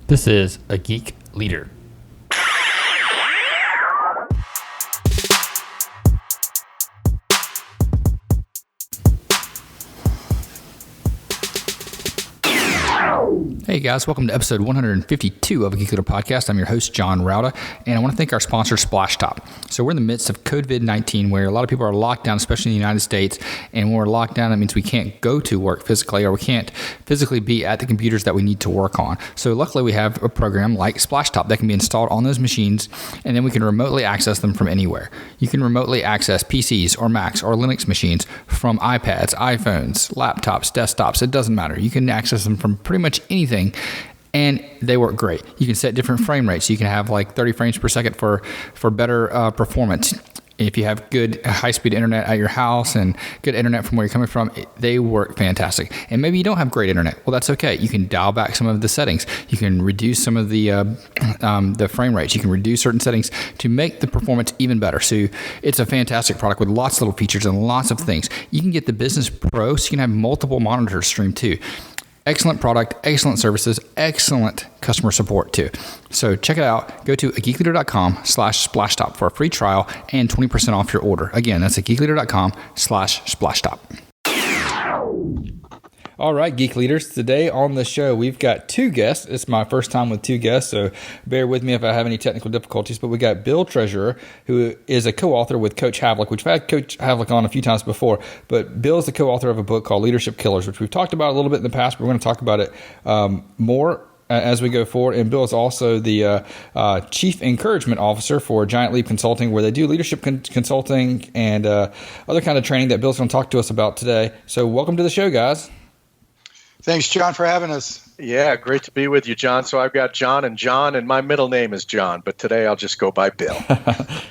This is a Geek Leader. Hey guys, welcome to episode 152 of a Geek Leader Podcast. I'm your host, John Rauda, and I want to thank our sponsor, SplashTop. So we're in the midst of COVID-19 where a lot of people are locked down, especially in the United States, and when we're locked down, that means we can't go to work physically or we can't physically be at the computers that we need to work on. So luckily we have a program like SplashTop that can be installed on those machines, and then we can remotely access them from anywhere. You can remotely access PCs or Macs or Linux machines from iPads, iPhones, laptops, desktops. It doesn't matter. You can access them from pretty much anything, and they work great. You can set different frame rates. You can have like 30 frames per second for better performance. If you have good high-speed internet at your house and good internet from where you're coming from, they work fantastic. And maybe you don't have great internet. Well, that's okay. You can dial back some of the settings. You can reduce some of the frame rates. You can reduce certain settings to make the performance even better. So it's a fantastic product with lots of little features and lots of things. You can get the Business Pro, so you can have multiple monitors stream too. Excellent product, excellent services, excellent customer support too. So check it out. Go to geekleader.com/splashtop for a free trial and 20% off your order. Again, that's geekleader.com/splashtop. All right, Geek Leaders. Today on the show, we've got two guests. It's my first time with two guests, so bear with me if I have any technical difficulties. But we got Bill Treasurer, who is a co-author with Coach Havlick, which I've had Coach Havlick on a few times before. But Bill is the co-author of a book called Leadership Killers, which we've talked about a little bit in the past, but we're going to talk about it more as we go forward. And Bill is also the Chief Encouragement Officer for Giant Leap Consulting, where they do leadership consulting and other kind of training that Bill's going to talk to us about today. So welcome to the show, guys. Thanks, John, for having us. Yeah, great to be with you, John. So I've got John, and my middle name is John, but today I'll just go by Bill.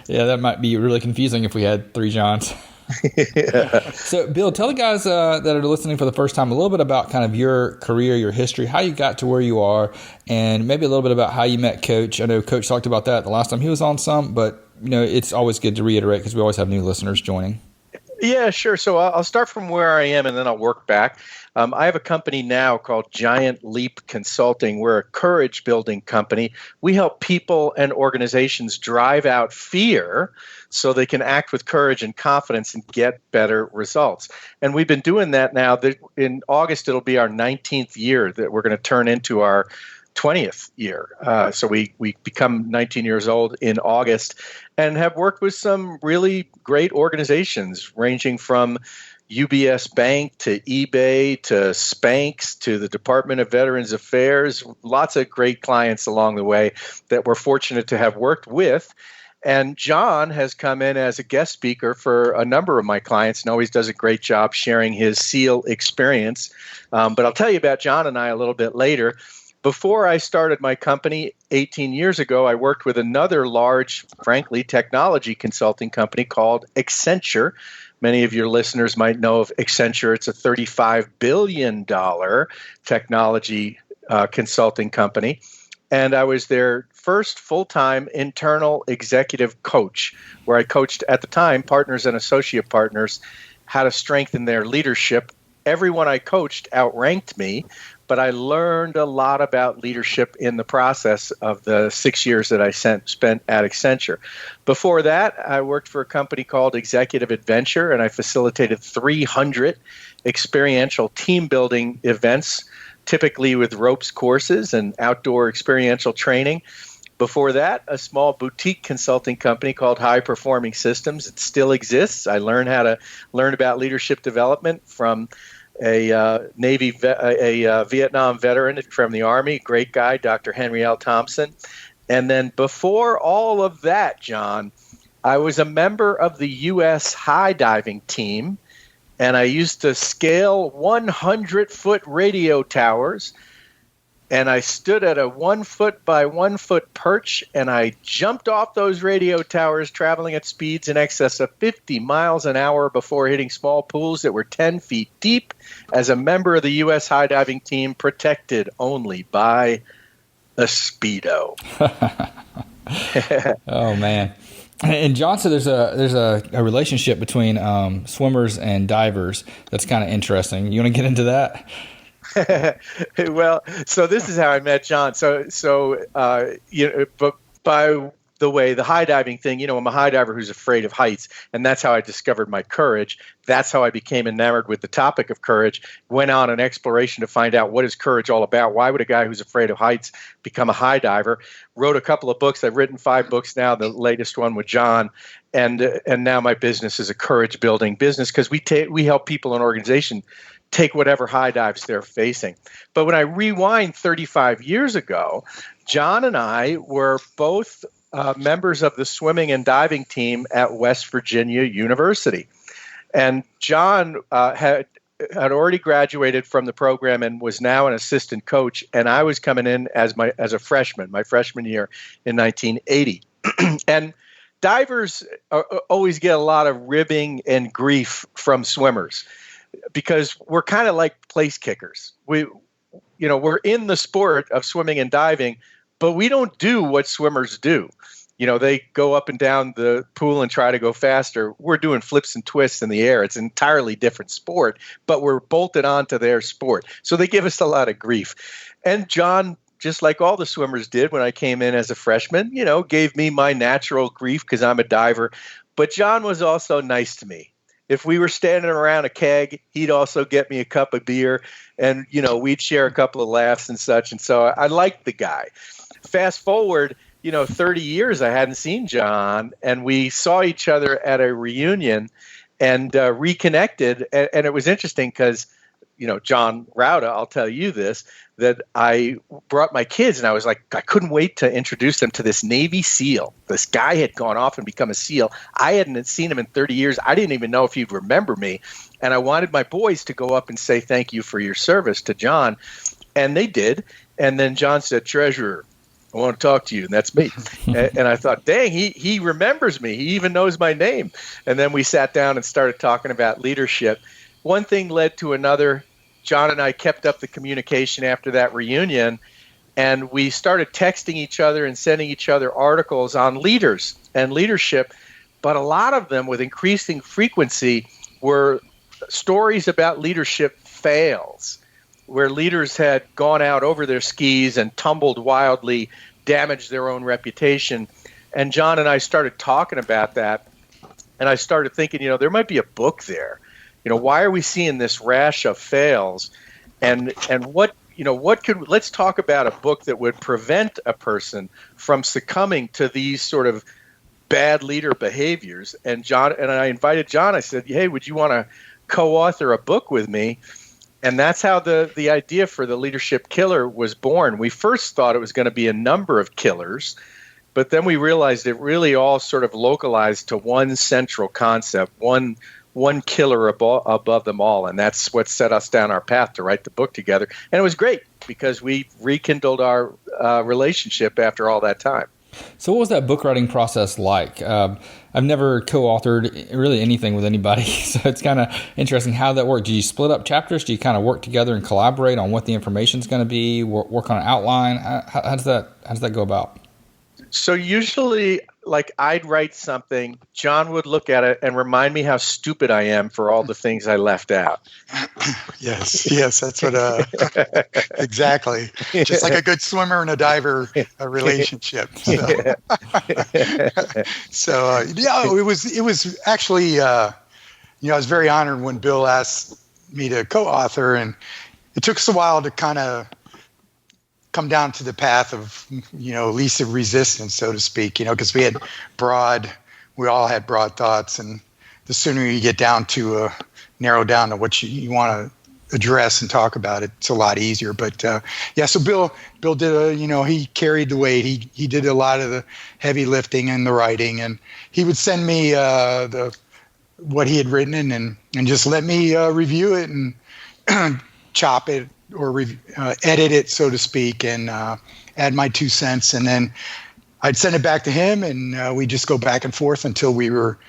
Yeah, that might be really confusing if we had three Johns. Yeah. So, Bill, tell the guys that are listening for the first time a little bit about kind of your career, your history, how you got to where you are, and maybe a little bit about how you met Coach. I know Coach talked about that the last time he was on some, but it's always good to reiterate because we always have new listeners joining. Yeah, sure. So I'll start from where I am, and then I'll work back. I have a company now called Giant Leap Consulting. We're a courage-building company. We help people and organizations drive out fear so they can act with courage and confidence and get better results. And we've been doing that now. In August, it'll be our 19th year that we're going to turn into our 20th year. So we become 19 years old in August and have worked with some really great organizations ranging from UBS Bank to eBay to Spanx to the Department of Veterans Affairs. Lots of great clients along the way that we're fortunate to have worked with. And John has come in as a guest speaker for a number of my clients and always does a great job sharing his SEAL experience. But I'll tell you about John and I a little bit later. Before I started my company 18 years ago, I worked with another large, frankly, technology consulting company called Accenture. Many of your listeners might know of Accenture. It's a $35 billion technology consulting company. And I was their first full-time internal executive coach, where I coached, at the time, partners and associate partners how to strengthen their leadership. Everyone I coached outranked me, but I learned a lot about leadership in the process of the 6 years that I spent at Accenture. Before that, I worked for a company called Executive Adventure, and I facilitated 300 experiential team building events, typically with ropes courses and outdoor experiential training. Before that, a small boutique consulting company called High Performing Systems. It still exists. I learned how to learn about leadership development from a Vietnam veteran from the Army, great guy, Dr. Henry L. Thompson. And then before all of that, John, I was a member of the U.S. high diving team, and I used to scale 100-foot radio towers. And I stood at a 1 foot by 1 foot perch, and I jumped off those radio towers traveling at speeds in excess of 50 miles an hour before hitting small pools that were 10 feet deep as a member of the U.S. high diving team, protected only by a Speedo. Oh, man. And John said there's a relationship between swimmers and divers that's kind of interesting. You want to get into that? Well, so this is how I met John. But by the way, the high diving thing, I'm a high diver who's afraid of heights, and that's how I discovered my courage. That's how I became enamored with the topic of courage. Went on an exploration to find out what is courage all about. Why would a guy who's afraid of heights become a high diver? Wrote a couple of books. I've written 5 books now. The latest one with John, and now my business is a courage building business because we help people and organizations take whatever high dives they're facing. But when I rewind 35 years ago, John and I were both members of the swimming and diving team at West Virginia University. And John had already graduated from the program and was now an assistant coach. And I was coming in as a freshman, my freshman year in 1980. And divers always get a lot of ribbing and grief from swimmers because we're kind of like place kickers. We're in the sport of swimming and diving, but we don't do what swimmers do. They go up and down the pool and try to go faster. We're doing flips and twists in the air. It's an entirely different sport, but we're bolted onto their sport. So they give us a lot of grief. And John, just like all the swimmers did when I came in as a freshman, gave me my natural grief because I'm a diver. But John was also nice to me. If we were standing around a keg, he'd also get me a cup of beer and, we'd share a couple of laughs and such. And so I liked the guy. Fast forward, 30 years I hadn't seen John, and we saw each other at a reunion and reconnected. And it was interesting because, John Rauda, I'll tell you this, that I brought my kids and I was like, I couldn't wait to introduce them to this Navy SEAL. This guy had gone off and become a SEAL. I hadn't seen him in 30 years. I didn't even know if he'd remember me. And I wanted my boys to go up and say thank you for your service to John. And they did. And then John said, Treasurer, I want to talk to you. And that's me. And I thought, dang, he remembers me. He even knows my name. And then we sat down and started talking about leadership. One thing led to another. John and I kept up the communication after that reunion, and we started texting each other and sending each other articles on leaders and leadership. But a lot of them, with increasing frequency, were stories about leadership fails, where leaders had gone out over their skis and tumbled wildly, damaged their own reputation. And John and I started talking about that, and I started thinking, there might be a book there. Why are we seeing this rash of fails? And let's talk about a book that would prevent a person from succumbing to these sort of bad leader behaviors. And I invited John, I said, hey, would you want to co-author a book with me? And that's how the idea for the Leadership Killer was born. We first thought it was going to be a number of killers, but then we realized it really all sort of localized to one central concept, one killer above them all. And that's what set us down our path to write the book together. And it was great because we rekindled our relationship after all that time. So what was that book writing process like? I've never co-authored really anything with anybody, so it's kind of interesting how that worked. Do you split up chapters? Do you kind of work together and collaborate on what the information is going to be, work on an outline? How does that go about? So usually, I'd write something, John would look at it and remind me how stupid I am for all the things I left out. Yes, that's what, exactly. Just like a good swimmer and a diver relationship. So, it was actually, I was very honored when Bill asked me to co-author, and it took us a while to kind of come down to the path of, least of resistance, so to speak, because we all had broad thoughts, and the sooner you get down to narrow down to what you want to address and talk about, it's a lot easier. But so Bill did he carried the weight. He did a lot of the heavy lifting and the writing, and he would send me what he had written and just let me review it and chop it or edit it, so to speak, and add my 2 cents. And then I'd send it back to him, and we'd just go back and forth until we were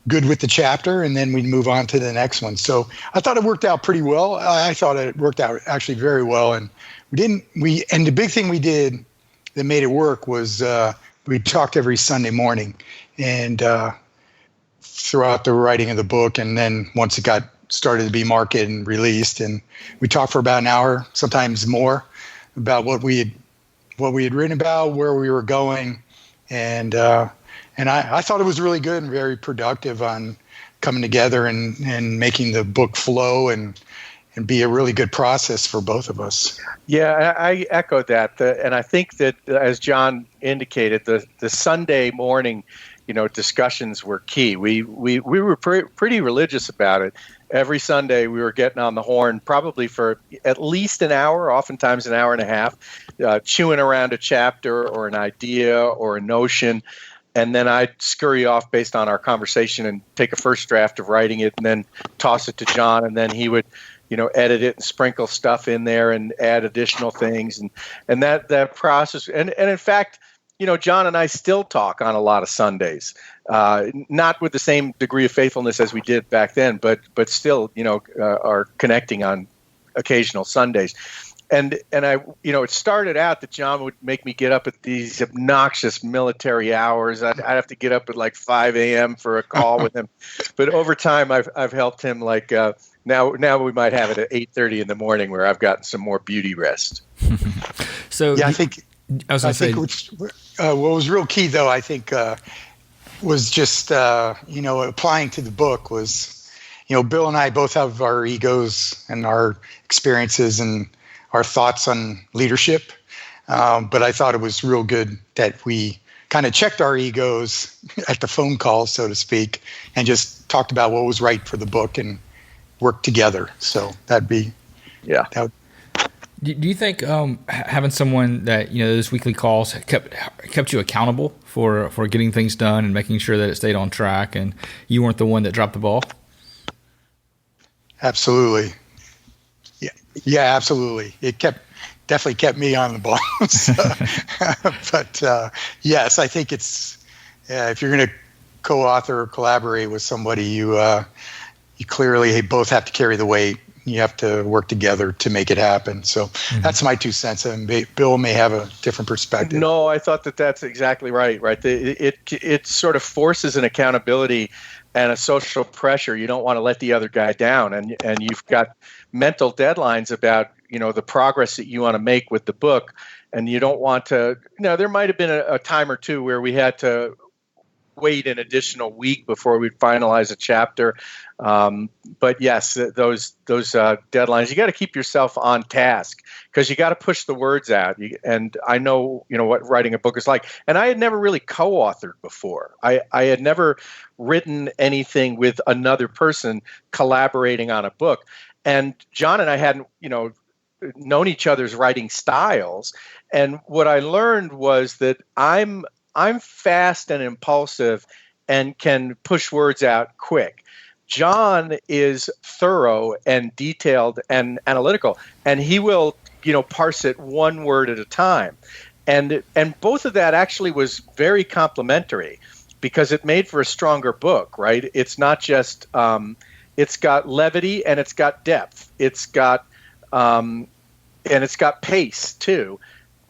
good with the chapter, and then we'd move on to the next one. So I thought it worked out pretty well. I thought it worked out actually very well. And and the big thing we did that made it work was we talked every Sunday morning and throughout the writing of the book. And then once it got started to be marketed and released. And we talked for about an hour, sometimes more, about what we had written about, where we were going, and I thought it was really good and very productive on coming together and making the book flow and be a really good process for both of us. Yeah, I echo that, and I think that as John indicated, the Sunday morning, discussions were key. We were pretty religious about it. Every Sunday we were getting on the horn, probably for at least an hour, oftentimes an hour and a half, chewing around a chapter or an idea or a notion. And then I'd scurry off based on our conversation and take a first draft of writing it and then toss it to John. And then he would, edit it and sprinkle stuff in there and add additional things. And that process. And in fact, John and I still talk on a lot of Sundays, not with the same degree of faithfulness as we did back then, but still, are connecting on occasional Sundays. And I, it started out that John would make me get up at these obnoxious military hours. I'd have to get up at like 5 a.m. for a call with him. But over time, I've helped him. Like now we might have it at 8:30 in the morning, where I've gotten some more beauty rest. So yeah, I think what was real key, though, I think, was just applying to the book was, Bill and I both have our egos and our experiences and our thoughts on leadership. But I thought it was real good that we kind of checked our egos at the phone call, so to speak, and just talked about what was right for the book and worked together. So that'd be, yeah. Do you think having someone that, those weekly calls kept you accountable for getting things done and making sure that it stayed on track and you weren't the one that dropped the ball? Absolutely. Yeah, absolutely. It definitely kept me on the ball. But yes, I think it's if you're going to co-author or collaborate with somebody, you clearly both have to carry the weight. You have to work together to make it happen. So that's my 2 cents. And Bill may have a different perspective. No, I thought that's exactly right. Right. It sort of forces an accountability and a social pressure. You don't want to let the other guy down, and you've got mental deadlines about the progress that you want to make with the book, and you don't want to. There might have been a time or two where we had to wait an additional week before we'd finalize a chapter. But yes, those deadlines, you got to keep yourself on task because you got to push the words out. And I know, what writing a book is like. And I had never really co-authored before. I had never written anything with another person collaborating on a book. And John and I hadn't, known each other's writing styles. And what I learned was that I'm fast and impulsive and can push words out quick. John is thorough and detailed and analytical, and he will, parse it one word at a time. And both of that actually was very complementary because it made for a stronger book, right? It's not just it's got levity and it's got depth. It's got and it's got pace too.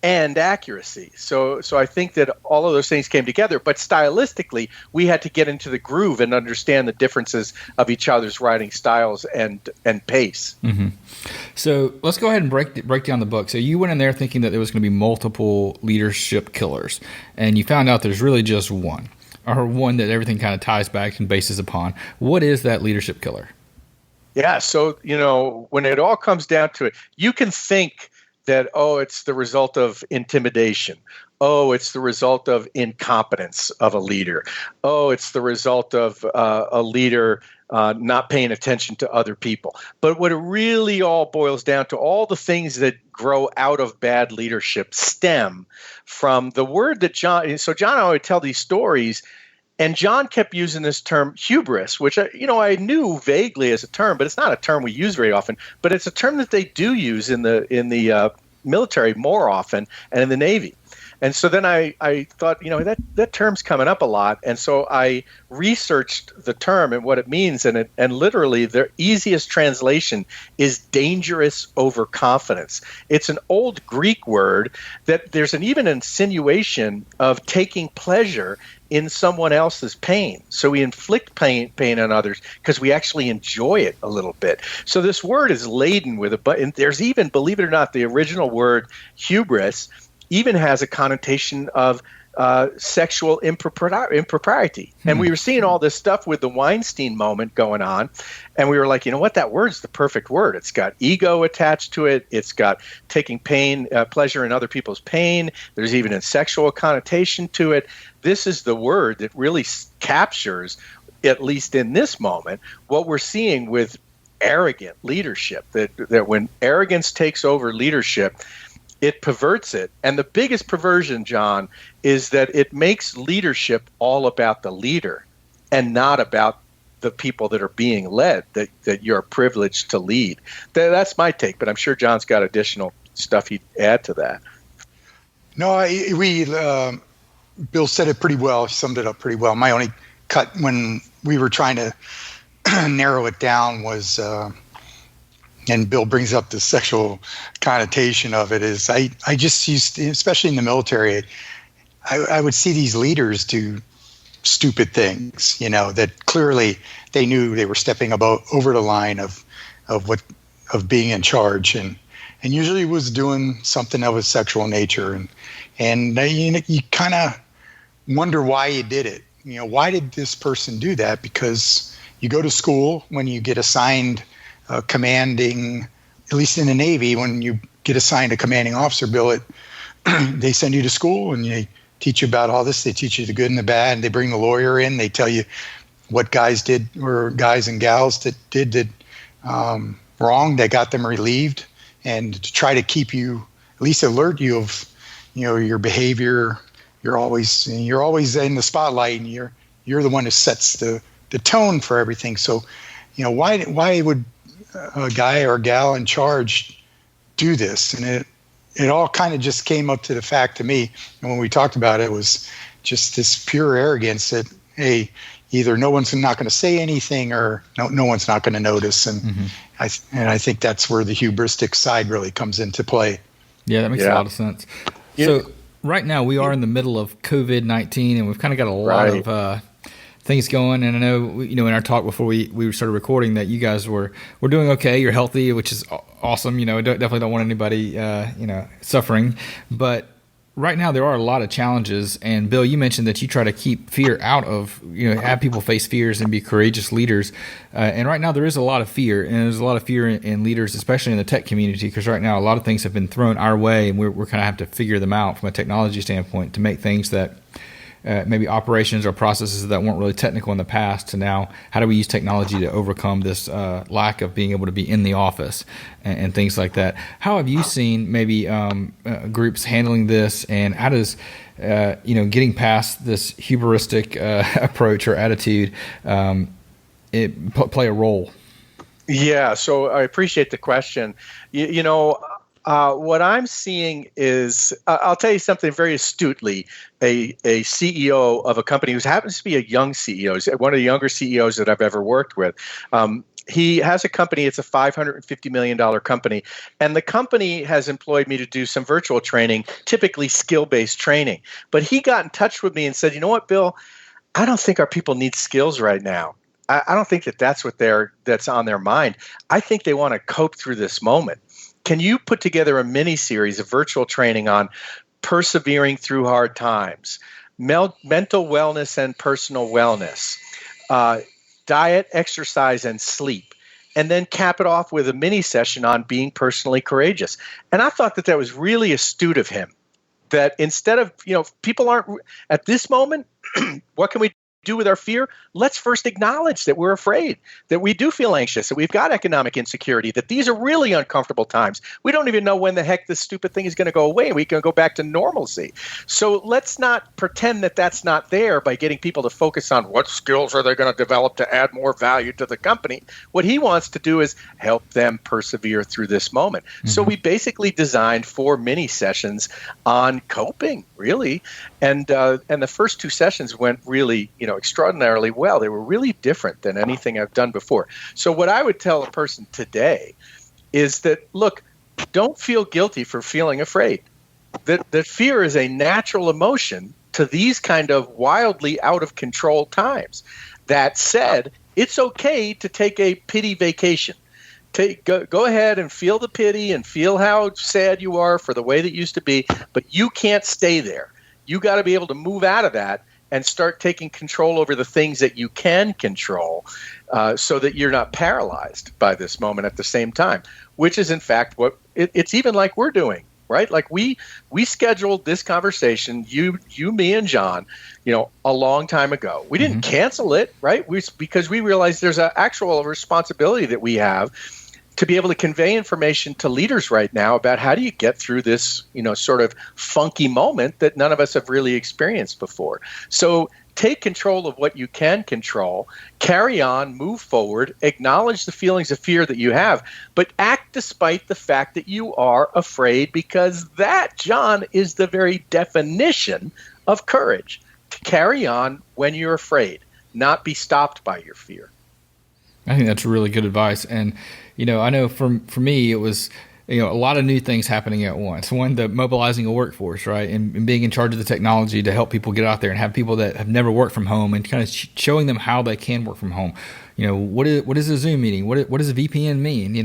And accuracy. So I think that all of those things came together. But stylistically, we had to get into the groove and understand the differences of each other's writing styles and pace. Mm-hmm. So let's go ahead and break down the book. So you went in there thinking that there was going to be multiple leadership killers, and you found out there's really just one, or one that everything kind of ties back and bases upon. What is that leadership killer? Yeah. So when it all comes down to it, you can think that, it's the result of intimidation. It's the result of incompetence of a leader. It's the result of a leader not paying attention to other people. But what it really all boils down to, all the things that grow out of bad leadership stem from the word that John and I would tell these stories, and John kept using this term hubris, which I knew vaguely as a term, but it's not a term we use very often. But it's a term that they do use in the military more often and in the Navy. And so then I thought, that term's coming up a lot. And so I researched the term and what it means. And literally the easiest translation is dangerous overconfidence. It's an old Greek word that there's even insinuation of taking pleasure in someone else's pain. So we inflict pain on others because we actually enjoy it a little bit. So this word is laden with it. But there's even, believe it or not, the original word hubris even has a connotation of sexual impropriety. And we were seeing all this stuff with the Weinstein moment going on. And we were like, you know what? That word's the perfect word. It's got ego attached to it. It's got taking pleasure in other people's pain. There's even a sexual connotation to it. This is the word that really captures, at least in this moment, what we're seeing with arrogant leadership, that when arrogance takes over leadership, it perverts it. And the biggest perversion, John, is that it makes leadership all about the leader and not about the people that are being led, that you're privileged to lead. That's my take, but I'm sure John's got additional stuff he'd add to that. No, Bill said it pretty well, summed it up pretty well. My only cut when we were trying to narrow it down was, and Bill brings up the sexual connotation of it, is I just used to, especially in the military, I would see these leaders do stupid things, that clearly they knew they were stepping over the line of being in charge, and usually was doing something of a sexual nature, and you kind of wonder why you did it. Why did this person do that? Because you go to school, when you get assigned commanding, at least in the Navy, when you get assigned a commanding officer, Bill, they send you to school and they teach you about all this. They teach you the good and the bad, and they bring the lawyer in. They tell you what guys did, or guys and gals that did wrong. They got them relieved, and to try to keep you, at least alert you of, your behavior. You're always in the spotlight, and you're the one who sets the tone for everything. So, why would a guy or a gal in charge do this? And it all kind of just came up to the fact to me, and when we talked about it, was just this pure arrogance that, hey, either no one's not going to say anything, or no one's not going to notice. And I think that's where the hubristic side really comes into play. Yeah, that makes a lot of sense. Yeah. So right now we are in the middle of COVID-19, and we've kind of got a lot of things going. And I know, in our talk before we started recording, that you guys were doing okay. You're healthy, which is awesome. Definitely don't want anybody, suffering. But right now there are a lot of challenges. And Bill, you mentioned that you try to keep fear out of, have people face fears and be courageous leaders. And right now there is a lot of fear, and there's a lot of fear in leaders, especially in the tech community, because right now a lot of things have been thrown our way, and we're kind of have to figure them out from a technology standpoint to make things that maybe operations or processes that weren't really technical in the past, to now how do we use technology to overcome this lack of being able to be in the office and things like that. How have you seen maybe groups handling this, and how does getting past this hubristic approach or attitude play a role? Yeah, so I appreciate the question. What I'm seeing is, I'll tell you something very astutely. A CEO of a company who happens to be a young CEO, one of the younger CEOs that I've ever worked with. He has a company. It's a $550 million company. And the company has employed me to do some virtual training, typically skill-based training. But he got in touch with me and said, you know what, Bill, I don't think our people need skills right now. I don't think that's that's on their mind. I think they want to cope through this moment. Can you put together a mini series of virtual training on persevering through hard times, mental wellness and personal wellness, diet, exercise, and sleep, and then cap it off with a mini session on being personally courageous? And I thought that was really astute of him, that instead of, people aren't at this moment, what can we do with our fear? Let's first acknowledge that we're afraid, that we do feel anxious, that we've got economic insecurity, that these are really uncomfortable times. We don't even know when the heck this stupid thing is going to go away. We can go back to normalcy. So let's not pretend that that's not there by getting people to focus on what skills are they going to develop to add more value to the company. What he wants to do is help them persevere through this moment. So we basically designed 4 mini sessions on coping, really. And the first 2 sessions went really, extraordinarily well. They were really different than anything I've done before. So what I would tell a person today is that, look, don't feel guilty for feeling afraid. That fear is a natural emotion to these kind of wildly out of control times. That said, it's okay to take a pity vacation. Go ahead and feel the pity and feel how sad you are for the way that used to be, but you can't stay there. You got to be able to move out of that and start taking control over the things that you can control, so that you're not paralyzed by this moment at the same time, which is in fact what it's even like we're doing, right? Like we scheduled this conversation, you, me, and John, a long time ago. We didn't cancel it, right? Because we realized there's an actual responsibility that we have to be able to convey information to leaders right now about how do you get through this, sort of funky moment that none of us have really experienced before. So take control of what you can control, carry on, move forward, acknowledge the feelings of fear that you have, but act despite the fact that you are afraid, because that, John, is the very definition of courage. To carry on when you're afraid, not be stopped by your fear. I think that's really good advice. And, I know for me, it was, a lot of new things happening at once. One, the mobilizing a workforce, right? And being in charge of the technology to help people get out there and have people that have never worked from home and kind of showing them how they can work from home. What is a Zoom meeting? What does a VPN mean?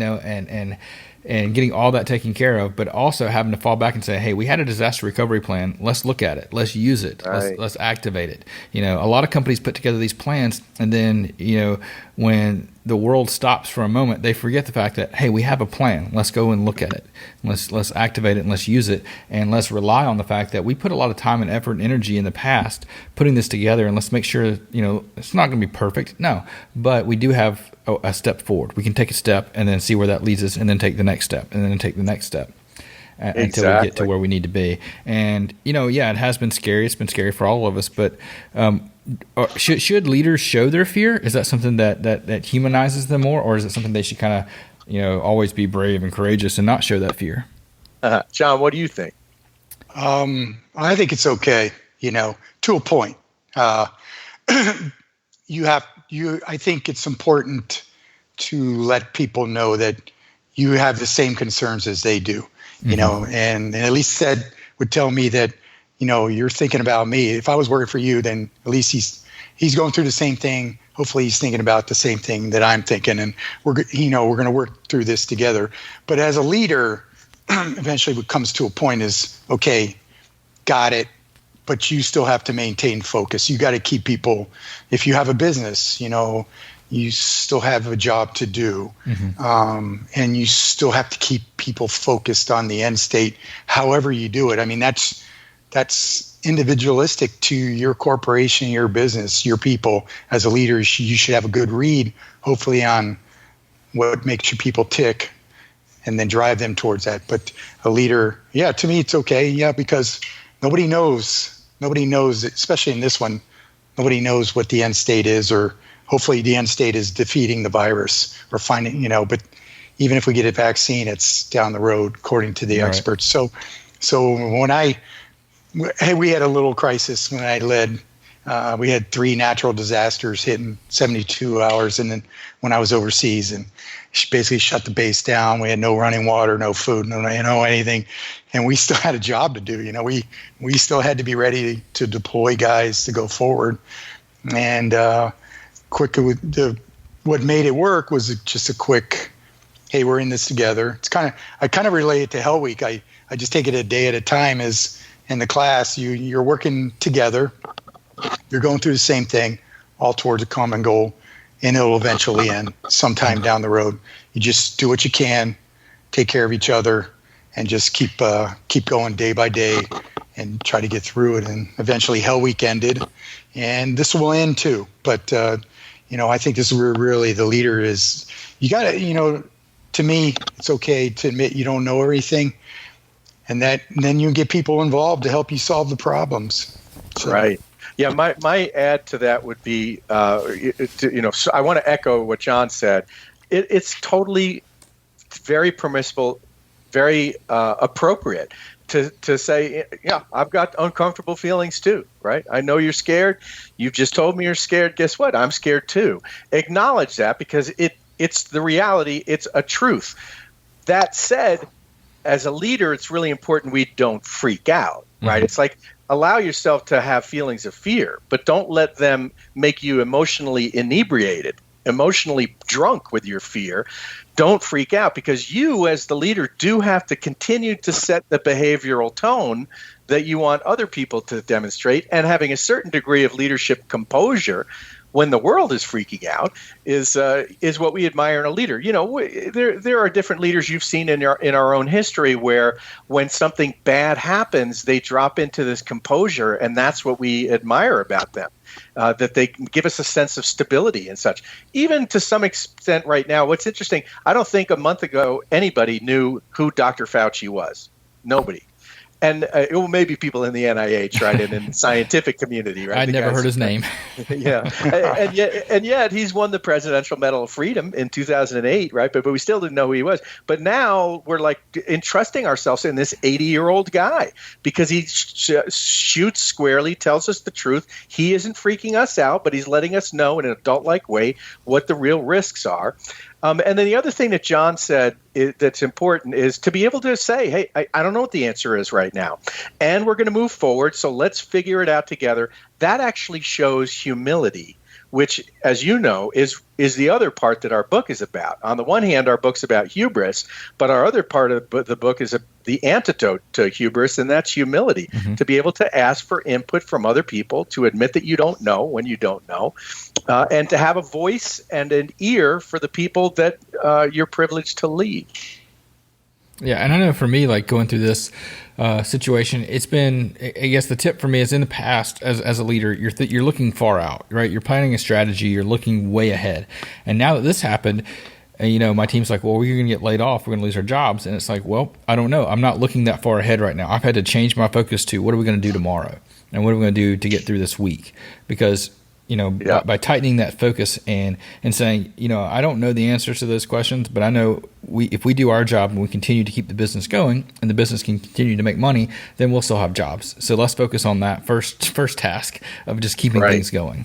And getting all that taken care of, but also having to fall back and say, hey, we had a disaster recovery plan. Let's look at it. Let's use it. Right. Let's activate it. A lot of companies put together these plans, and then, when the world stops for a moment, they forget the fact that, hey, we have a plan. Let's go and look at it. Let's activate it and let's use it. And let's rely on the fact that we put a lot of time and effort and energy in the past putting this together, and let's make sure, it's not going to be perfect. No, but we do have a step forward. We can take a step and then see where that leads us, and then take the next step, and then take the next step until we get to where we need to be. And, it has been scary. It's been scary for all of us, but should leaders show their fear? Is that something that humanizes them more, or is it something they should kind of, always be brave and courageous and not show that fear? John, what do you think? I think it's okay, to a point. I think it's important to let people know that you have the same concerns as they do, and at least Ted would tell me that, you're thinking about me. If I was working for you, then at least he's going through the same thing. Hopefully he's thinking about the same thing that I'm thinking, and we're going to work through this together. But as a leader, eventually what comes to a point is, okay, got it. But you still have to maintain focus. You got to keep people. If you have a business, you still have a job to do, and you still have to keep people focused on the end state. However you do it, I mean that's individualistic to your corporation, your business, your people. As a leader, you should have a good read, hopefully, on what makes your people tick, and then drive them towards that. But a leader, to me, it's okay, because nobody knows, especially in this one, nobody knows what the end state is, or hopefully the end state is defeating the virus or finding, but even if we get a vaccine, it's down the road, according to the experts. So when we had a little crisis when I led, we had 3 natural disasters hitting 72 hours. And then when I was overseas, and she basically shut the base down, we had no running water, no food, no anything. And we still had a job to do. We still had to be ready to deploy guys to go forward. And what made it work was just a quick, hey, we're in this together. I kind of relate it to Hell Week. I just take it a day at a time. As in the class, you're working together. You're going through the same thing, all towards a common goal, and it'll eventually end sometime down the road. You just do what you can, take care of each other, and just keep going day by day, and try to get through it. And eventually Hell Week ended, and this will end too. But I think this is where really the leader is. You got to, to me, it's okay to admit you don't know everything, and then you get people involved to help you solve the problems. So. Right. Yeah. My add to that would be, so I want to echo what John said. It's totally very permissible, very appropriate to say, yeah, I've got uncomfortable feelings too, right? I know you're scared. You've just told me you're scared. Guess what? I'm scared too. Acknowledge that, because it's the reality. It's a truth. That said, as a leader, it's really important we don't freak out, right? Mm-hmm. It's like, allow yourself to have feelings of fear, but don't let them make you emotionally inebriated, emotionally drunk with your fear. Don't freak out, because you as the leader do have to continue to set the behavioral tone that you want other people to demonstrate, and having a certain degree of leadership composure when the world is freaking out is what we admire in a leader. There are different leaders you've seen in our own history where when something bad happens, they drop into this composure, and that's what we admire about them. That they give us a sense of stability and such. Even to some extent right now, what's interesting, I don't think a month ago anybody knew who Dr. Fauci was. Nobody. And maybe people in the NIH, right, and in the scientific community, right? I'd never heard his name. Yeah, and yet he's won the Presidential Medal of Freedom in 2008, right? But we still didn't know who he was. But now we're like entrusting ourselves in this 80-year-old guy, because he shoots squarely, tells us the truth. He isn't freaking us out, but he's letting us know in an adult-like way what the real risks are. And then the other thing that John said that's important is to be able to say, hey, I don't know what the answer is right now, and we're going to move forward, so let's figure it out together. That actually shows humility, which, as you know, is the other part that our book is about. On the one hand, our book's about hubris, but our other part of the book is the antidote to hubris, and that's humility. Mm-hmm. To be able to ask for input from other people, to admit that you don't know when you don't know, and to have a voice and an ear for the people that you're privileged to lead. Yeah, and I know for me, like going through this situation, it's been, I guess the tip for me is, in the past as a leader, you're looking far out, right? You're planning a strategy, you're looking way ahead. And now that this happened, my team's like, well, we're going to get laid off, we're going to lose our jobs. And it's like, well, I don't know. I'm not looking that far ahead right now. I've had to change my focus to what are we going to do tomorrow? And what are we going to do to get through this week? Because by tightening that focus and saying, I don't know the answers to those questions, but I know if we do our job and we continue to keep the business going and the business can continue to make money, then we'll still have jobs. So let's focus on that first task of just keeping things going.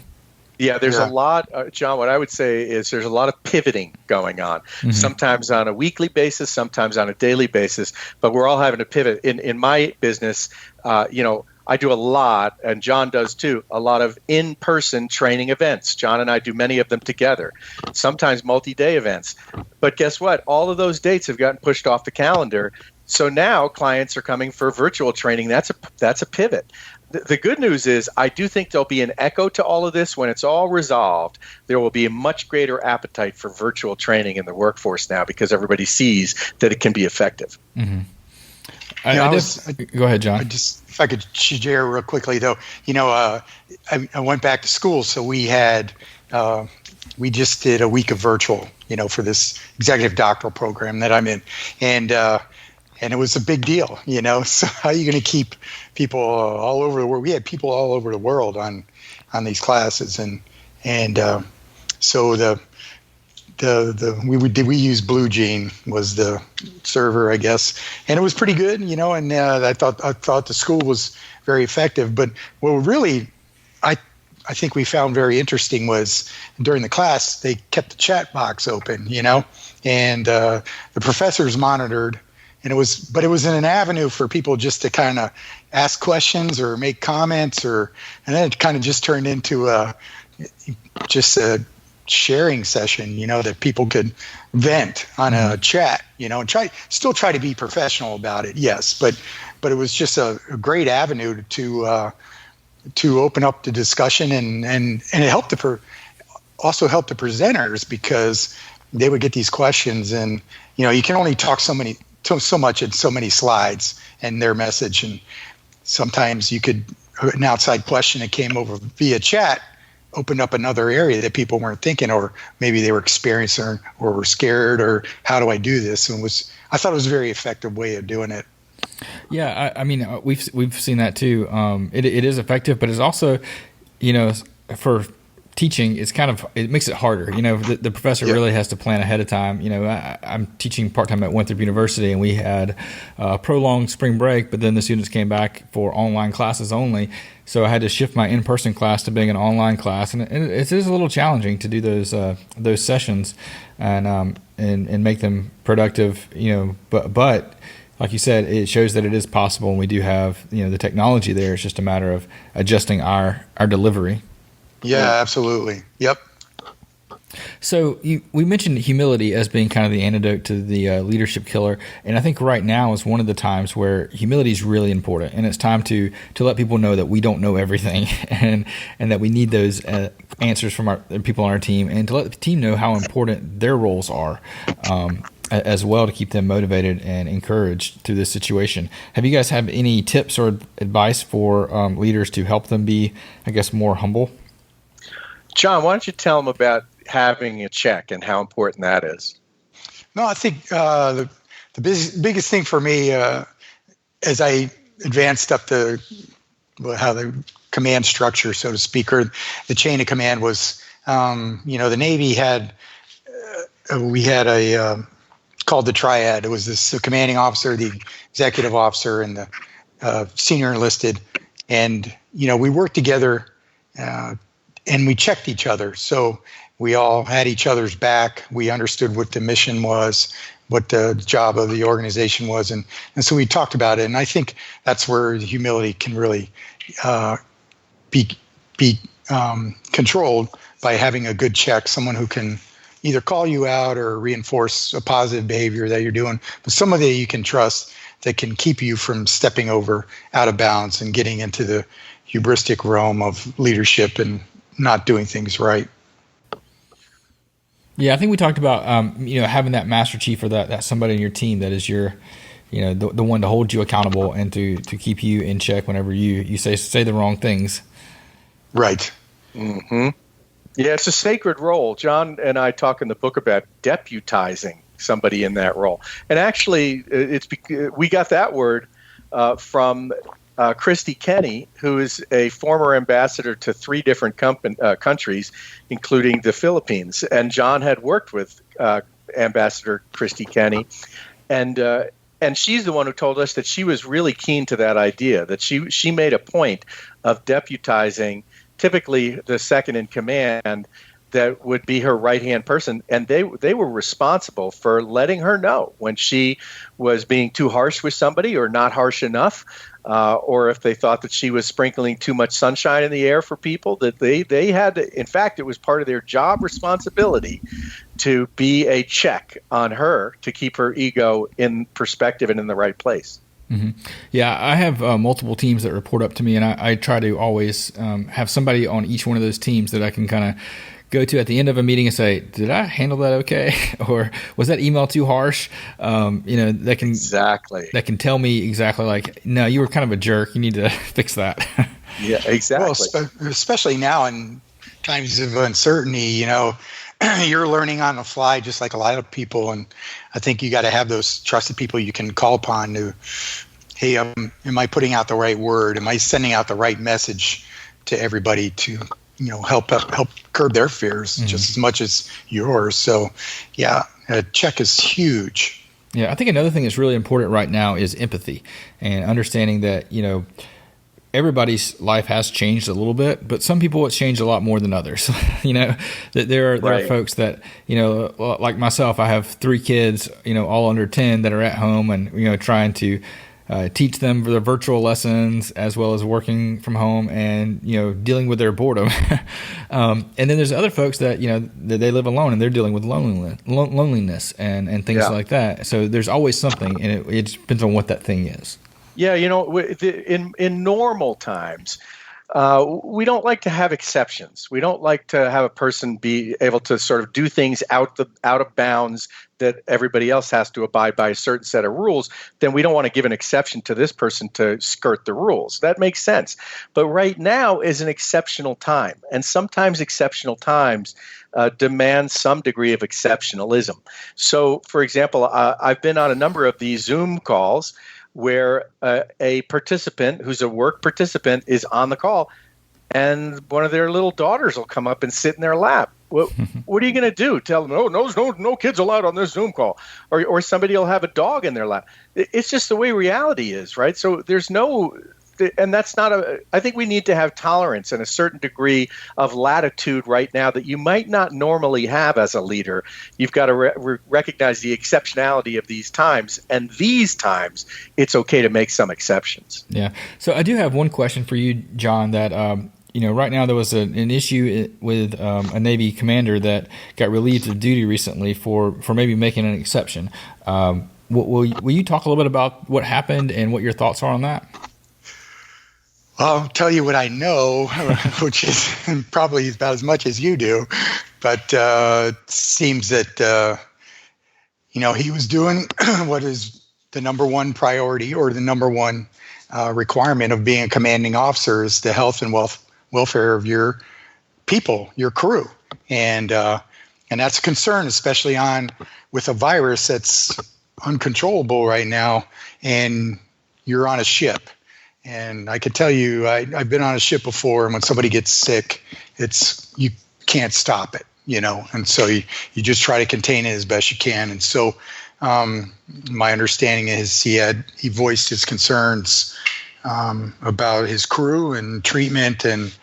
Yeah, there's a lot, John, what I would say is there's a lot of pivoting going on, mm-hmm. sometimes on a weekly basis, sometimes on a daily basis, but we're all having to pivot. In my business, I do a lot, and John does too, a lot of in-person training events. John and I do many of them together, sometimes multi-day events. But guess what? All of those dates have gotten pushed off the calendar. So now clients are coming for virtual training. That's a pivot. The good news is I do think there'll be an echo to all of this. When it's all resolved, there will be a much greater appetite for virtual training in the workforce now, because everybody sees that it can be effective. Mm-hmm. Go ahead, John. If I could share real quickly, though, I went back to school, so we just did a week of virtual, for this executive doctoral program that I'm in, and it was a big deal, So how are you going to keep people all over the world? We had people all over the world on these classes, and so we used Blue Jean was the server, I guess, and it was pretty good, and I thought the school was very effective. But what really I think we found very interesting was during the class they kept the chat box open, and the professors monitored, and it was in an avenue for people just to kind of ask questions or make comments, and then it kind of just turned into a sharing session, that people could vent on a chat, and try to be professional about it. Yes, but it was just a great avenue to open up the discussion, and it helped also helped the presenters, because they would get these questions, and you can only talk so much in so many slides and their message, and sometimes you could, an outside question that came over via chat opened up another area that people weren't thinking, or maybe they were experiencing or were scared, or how do I do this? And I thought it was a very effective way of doing it. Yeah, I mean, we've seen that too. It is effective, but it's also, for teaching, it makes it harder. The professor really has to plan ahead of time. I'm teaching part-time at Winthrop University, and we had a prolonged spring break, but then the students came back for online classes only. So I had to shift my in-person class to being an online class, and it is a little challenging to do those sessions and make them productive. But like you said, it shows that it is possible, and we do have the technology there. It's just a matter of adjusting our delivery. Yeah, absolutely. Yep. So we mentioned humility as being kind of the antidote to the leadership killer, and I think right now is one of the times where humility is really important, and it's time to let people know that we don't know everything, and that we need those answers from the people on our team, and to let the team know how important their roles are as well, to keep them motivated and encouraged through this situation. Have you guys have any tips or advice for leaders to help them be, I guess, more humble? John, why don't you tell them about having a check and how important that is? No, I think the biggest thing for me as I advanced up how the command structure, so to speak, or the chain of command was, the Navy had, we had a called the triad. It was the commanding officer, the executive officer, and the senior enlisted. And, we worked together and we checked each other. So we all had each other's back. We understood what the mission was, what the job of the organization was. And so we talked about it. And I think that's where humility can really be controlled, by having a good check, someone who can either call you out or reinforce a positive behavior that you're doing, but somebody that you can trust that can keep you from stepping out of bounds and getting into the hubristic realm of leadership and not doing things right. Yeah, I think we talked about having that master chief, or that somebody in your team that is your, the one to hold you accountable and to keep you in check whenever you say the wrong things. Right. Mm-hmm. Yeah, it's a sacred role. John and I talk in the book about deputizing somebody in that role, and actually, we got that word from Christy Kenny, who is a former ambassador to 3 different countries, including the Philippines. And John had worked with Ambassador Christy Kenny, and she's the one who told us that she was really keen to that idea, that she made a point of deputizing typically the second in command that would be her right-hand person, and they were responsible for letting her know when she was being too harsh with somebody or not harsh enough, or if they thought that she was sprinkling too much sunshine in the air for people, that they had to, in fact, it was part of their job responsibility to be a check on her to keep her ego in perspective and in the right place. Mm-hmm. Yeah, I have multiple teams that report up to me, and I try to always have somebody on each one of those teams that I can kind of go to at the end of a meeting and say, did I handle that okay? Or was that email too harsh? That can tell me exactly, like, no, you were kind of a jerk. You need to fix that. Yeah, exactly. Well, especially now in times of uncertainty, you're learning on the fly, just like a lot of people. And I think you got to have those trusted people you can call upon to, hey, am I putting out the right word? Am I sending out the right message to everybody to, help curb their fears just as much as yours? So, yeah, a check is huge. Yeah, I think another thing that's really important right now is empathy and understanding that, everybody's life has changed a little bit, but some people it's changed a lot more than others. That there are folks that, like myself, I have 3 kids, all under 10 that are at home and, trying to teach them the virtual lessons as well as working from home and, dealing with their boredom. And then there's other folks that, that they live alone and they're dealing with loneliness and things like that. So there's always something, and it depends on what that thing is. Yeah, in normal times, we don't like to have exceptions. We don't like to have a person be able to sort of do things out of bounds that everybody else has to abide by a certain set of rules. Then we don't want to give an exception to this person to skirt the rules. That makes sense. But right now is an exceptional time, and sometimes exceptional times demand some degree of exceptionalism. So, for example, I've been on a number of these Zoom calls where a participant who's a work participant is on the call, and one of their little daughters will come up and sit in their lap. What are you going to do? Tell them, no kids allowed on this Zoom call, or somebody will have a dog in their lap. It's just the way reality is, right? So there's no. And that's not I think we need to have tolerance and a certain degree of latitude right now that you might not normally have as a leader. You've got to recognize the exceptionality of these times. And these times, it's okay to make some exceptions. Yeah. So I do have one question for you, John, that, right now there was an issue with a Navy commander that got relieved of duty recently for maybe making an exception. Will you talk a little bit about what happened and what your thoughts are on that? I'll tell you what I know, which is probably about as much as you do. But it seems that, he was doing what is the number one priority or the number one requirement of being a commanding officer is the health and welfare of your people, your crew. And that's a concern, especially with a virus that's uncontrollable right now, and you're on a ship. And I can tell you, I've been on a ship before, and when somebody gets sick, you can't stop it, and so you just try to contain it as best you can. And so my understanding is he voiced his concerns about his crew and treatment and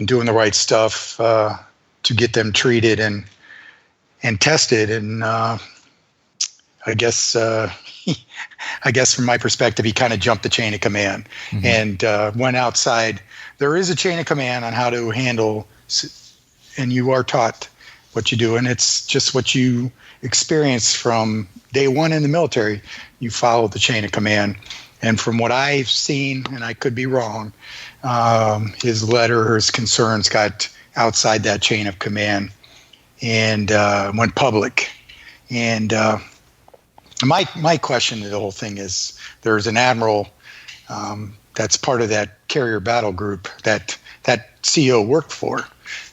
doing the right stuff to get them treated and tested. And I guess from my perspective, he kind of jumped the chain of command and went outside. There is a chain of command on how to handle, and you are taught what you do, and it's just what you experience from day one in the military. You follow the chain of command. And from what I've seen, and I could be wrong, his letter or his concerns got outside that chain of command and went public. And my question to the whole thing is, there's an admiral that's part of that carrier battle group that CEO worked for,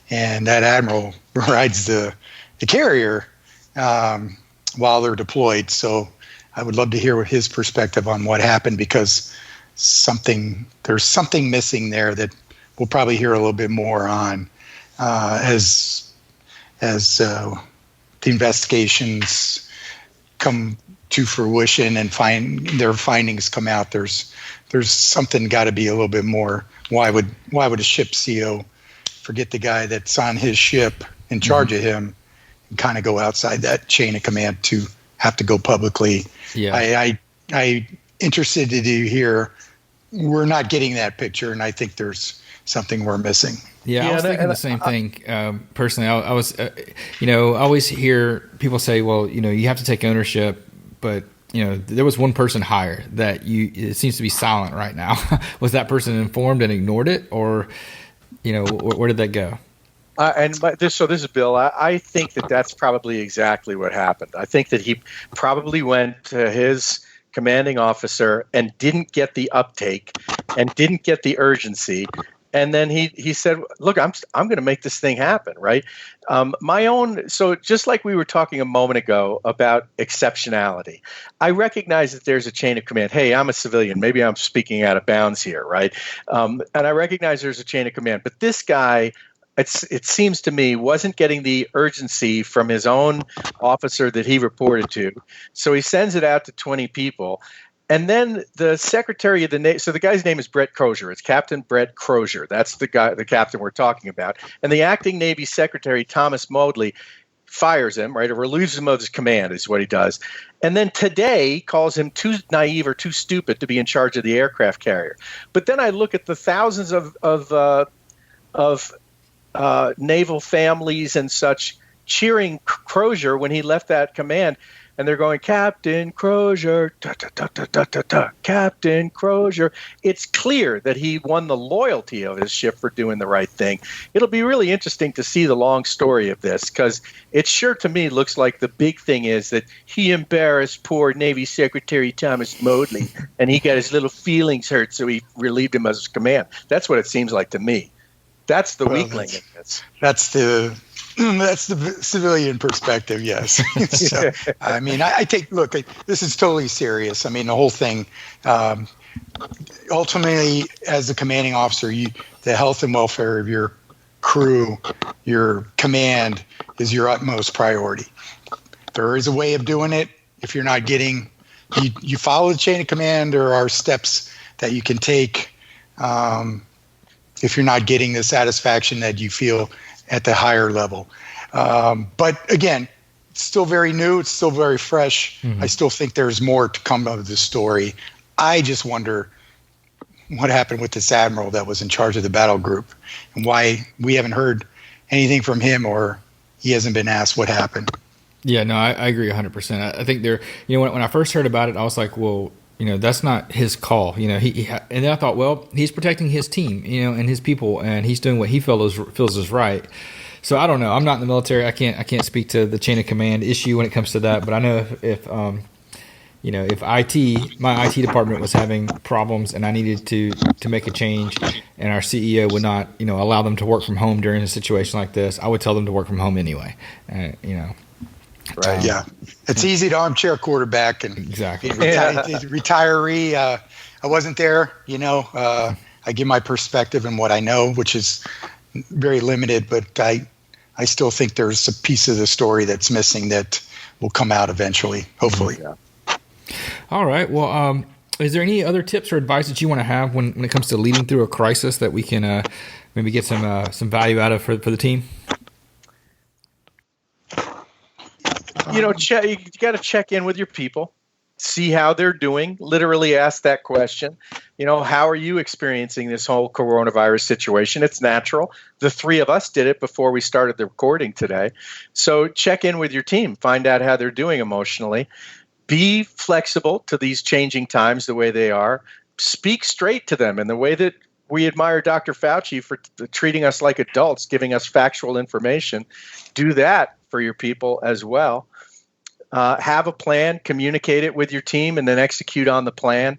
and that admiral rides the carrier while they're deployed. So I would love to hear his perspective on what happened, because there's something missing there that we'll probably hear a little bit more on as the investigations come to fruition and their findings come out. There's something got to be a little bit more. Why would a ship CEO forget the guy that's on his ship in charge of him and kind of go outside that chain of command to have to go publicly? Yeah. I interested to hear. We're not getting that picture, and I think there's something we're missing. Yeah, I was thinking the same thing. Personally, I was, I always hear people say, well, you have to take ownership, but there was one person hired that it seems to be silent right now. Was that person informed and ignored it, or where did that go? This is Bill. I think that's probably exactly what happened. I think that he probably went to his commanding officer and didn't get the uptake and didn't get the urgency. And then he said, look, I'm going to make this thing happen, right? So just like we were talking a moment ago about exceptionality, I recognize that there's a chain of command. Hey, I'm a civilian. Maybe I'm speaking out of bounds here, right? And I recognize there's a chain of command. But this guy, it seems to me, wasn't getting the urgency from his own officer that he reported to. So he sends it out to 20 people. And then the secretary of the Navy, so the guy's name is Brett Crozier. It's Captain Brett Crozier. That's the captain we're talking about. And the acting Navy secretary, Thomas Modley, fires him, right, or relieves him of his command is what he does. And then today calls him too naive or too stupid to be in charge of the aircraft carrier. But then I look at the thousands of naval families and such cheering Crozier when he left that command. and they're going, Captain Crozier, Captain Crozier. It's clear that he won the loyalty of his ship for doing the right thing. It'll be really interesting to see the long story of this, because it sure to me looks like the big thing is that he embarrassed poor Navy Secretary Thomas Modly, and he got his little feelings hurt, so he relieved him of his command. That's what it seems like to me. That's the weakling in this. That's the civilian perspective, yes. So, I mean, I take, look, this is totally serious. I mean, the whole thing, ultimately, as the commanding officer, the health and welfare of your crew, your command is your utmost priority. There is a way of doing it. If you're not getting, you follow the chain of command, there are steps that you can take if you're not getting the satisfaction that you feel at the higher level. But again, it's still very new. It's still very fresh. Mm-hmm. I still think there's more to come of the story. I just wonder what happened with this admiral that was in charge of the battle group and why we haven't heard anything from him, or he hasn't been asked what happened. Yeah, no, I agree 100%. I think when I first heard about it, I was like, well, that's not his call. And then I thought, well, he's protecting his team, and his people, and he's doing what he feels is right. So I don't know. I'm not in the military. I can't speak to the chain of command issue when it comes to that. But I know if my IT department was having problems and I needed to make a change, and our CEO would not, allow them to work from home during a situation like this, I would tell them to work from home anyway. Right. Yeah. It's easy to armchair quarterback and exactly retiree. I wasn't there, I give my perspective and what I know, which is very limited, but I still think there's a piece of the story that's missing that will come out eventually, hopefully. Yeah. All right. Well, is there any other tips or advice that you want to have when it comes to leading through a crisis that we can maybe get some value out of for the team? You got to check in with your people, see how they're doing, literally ask that question. How are you experiencing this whole coronavirus situation? It's natural. The three of us did it before we started the recording today. So check in with your team, find out how they're doing emotionally. Be flexible to these changing times the way they are. Speak straight to them in the way that we admire Dr. Fauci for treating us like adults, giving us factual information. Do that for your people as well. Have a plan, communicate it with your team, and then execute on the plan.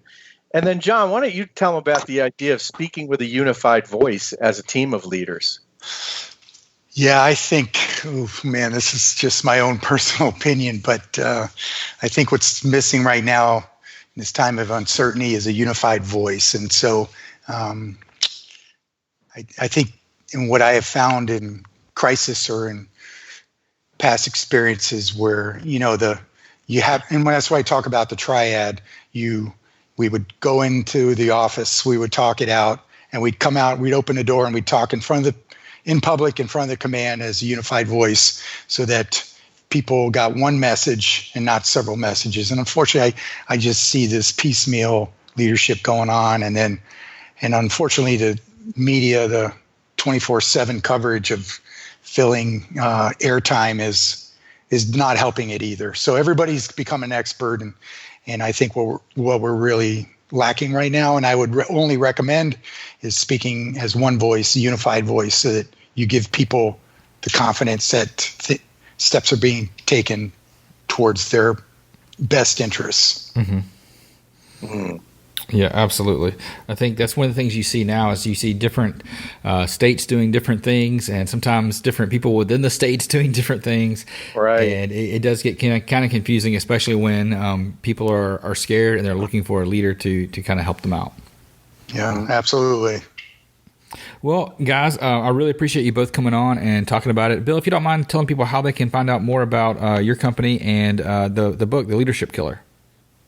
And then, John, why don't you tell them about the idea of speaking with a unified voice as a team of leaders? Yeah, I think, this is just my own personal opinion, but I think what's missing right now in this time of uncertainty is a unified voice. And so I think in what I have found in crisis or in past experiences where, and that's why I talk about the triad, we would go into the office, we would talk it out, and we'd come out, we'd open the door and we'd talk in public in front of the command as a unified voice so that people got one message and not several messages. And unfortunately, I just see this piecemeal leadership going on. And unfortunately, the media, the 24/7 coverage of filling airtime is not helping it either. So everybody's become an expert, and I think what we're really lacking right now, and I would only recommend, is speaking as one voice, a unified voice, so that you give people the confidence that steps are being taken towards their best interests. Mm-hmm. Mm-hmm. Yeah, absolutely. I think that's one of the things you see now is you see different states doing different things, and sometimes different people within the states doing different things. Right. And it does get kind of confusing, especially when people are scared and they're looking for a leader to kind of help them out. Yeah, absolutely. Well, guys, I really appreciate you both coming on and talking about it. Bill, if you don't mind telling people how they can find out more about your company and the book, The Leadership Killer.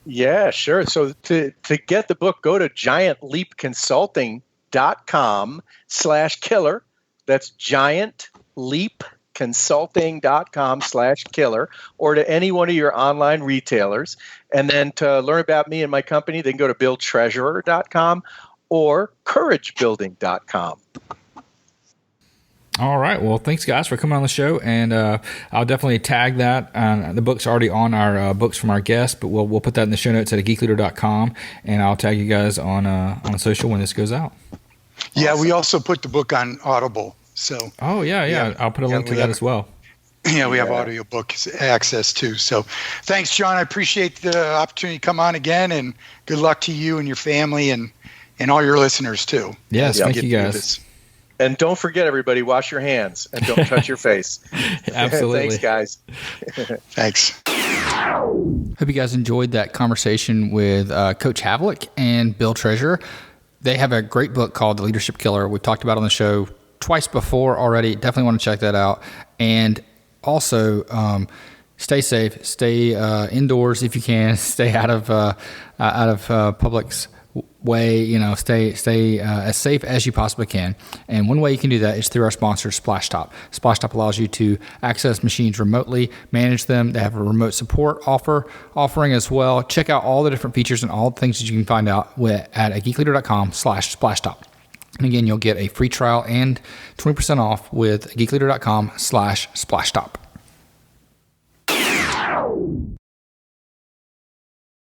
Yeah, sure. So to get the book, go to giantleapconsulting.com/killer. That's giantleapconsulting.com/killer, or to any one of your online retailers. And then to learn about me and my company, they can go to billtreasurer.com or couragebuilding.com. All right. Well, thanks, guys, for coming on the show, and I'll definitely tag that. The book's already on our books from our guests, but we'll put that in the show notes at geekleader.com, and I'll tag you guys on social when this goes out. Yeah, we also put the book on Audible. So. Oh yeah. I'll put a link to that as well. Yeah, we have audiobook access too. So, thanks, John. I appreciate the opportunity to come on again, and good luck to you and your family and all your listeners too. Yes, thank you, guys. And don't forget, everybody, wash your hands and don't touch your face. Absolutely. Thanks, guys. Thanks. Hope you guys enjoyed that conversation with Coach Havlick and Bill Treasurer. They have a great book called The Leadership Killer. We've talked about it on the show twice before already. Definitely want to check that out. And also, stay safe. Stay indoors if you can. Stay out of public's way. Stay as safe as you possibly can. And one way you can do that is through our sponsor, SplashTop. SplashTop allows you to access machines remotely, manage them. They have a remote support offering as well. Check out all the different features and all the things that you can find out at geekleader.com/SplashTop. And again, you'll get a free trial and 20% off with geekleader.com/SplashTop.